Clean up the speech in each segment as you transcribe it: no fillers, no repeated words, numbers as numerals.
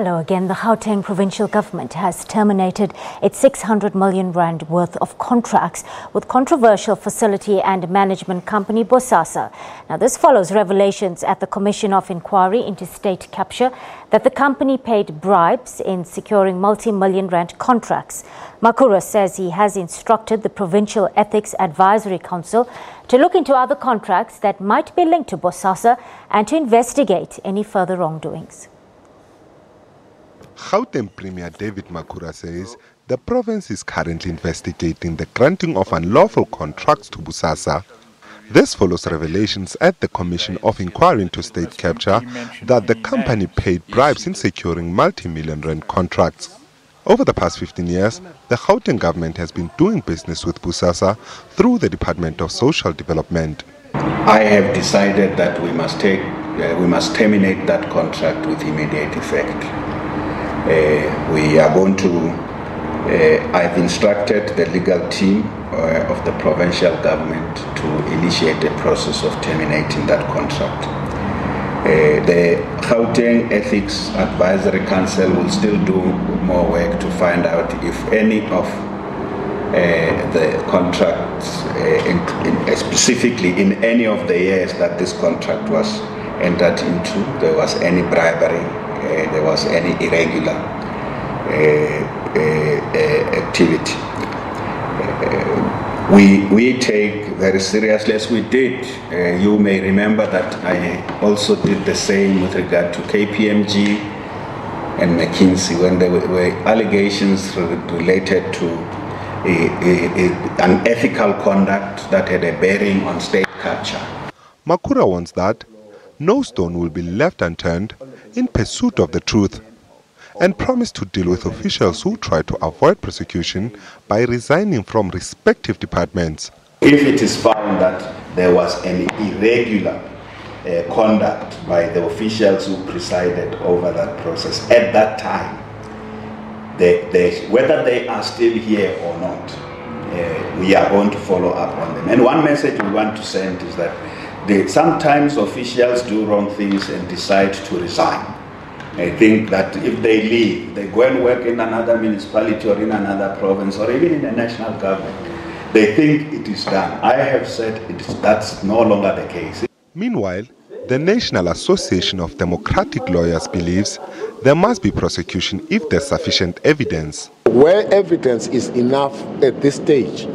Hello again. The Gauteng Provincial Government has terminated its 600 million rand worth of contracts with controversial facility and management company Bosasa. Now, this follows revelations at the Commission of Inquiry into State Capture that the company paid bribes in securing multi-million rand contracts. Makhura says he has instructed the Provincial Ethics Advisory Council to look into other contracts that might be linked to Bosasa and to investigate any further wrongdoings. Gauteng Premier David Makhura says the province is currently investigating the granting of unlawful contracts to Bosasa. This follows revelations at the Commission of Inquiry into State Capture that the company paid bribes in securing multi-million rand contracts. Over the past 15 years, the Gauteng government has been doing business with Bosasa through the Department of Social Development. I have decided that we must terminate that contract with immediate effect. I've instructed the legal team of the provincial government to initiate a process of terminating that contract. The Gauteng Ethics Advisory Council will still do more work to find out if any of the contracts, specifically in any of the years that this contract was entered into, there was any bribery, there was any irregular activity. We take very seriously, as we did. You may remember that I also did the same with regard to KPMG and McKinsey when there were allegations related to unethical conduct that had a bearing on state capture. Makhura warns that no stone will be left unturned in pursuit of the truth, and promised to deal with officials who try to avoid prosecution by resigning from respective departments. If it is found that there was any irregular conduct by the officials who presided over that process at that time, whether they are still here or not, we are going to follow up on them. And one message we want to send is that sometimes officials do wrong things and decide to resign. I think that if they leave, they go and work in another municipality or in another province or even in the national government, they think it is done. I have said that's no longer the case. Meanwhile, the National Association of Democratic Lawyers believes there must be prosecution if there's sufficient evidence. Where evidence is enough at this stage,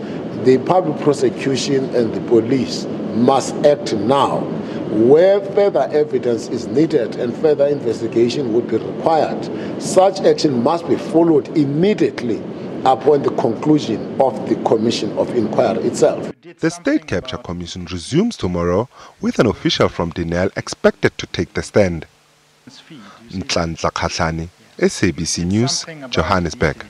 the public prosecution and the police must act now. Where further evidence is needed and further investigation would be required, such action must be followed immediately upon the conclusion of the Commission of Inquiry itself. The State Capture Commission resumes tomorrow with an official from Denel expected to take the stand. SABC News, Johannesburg.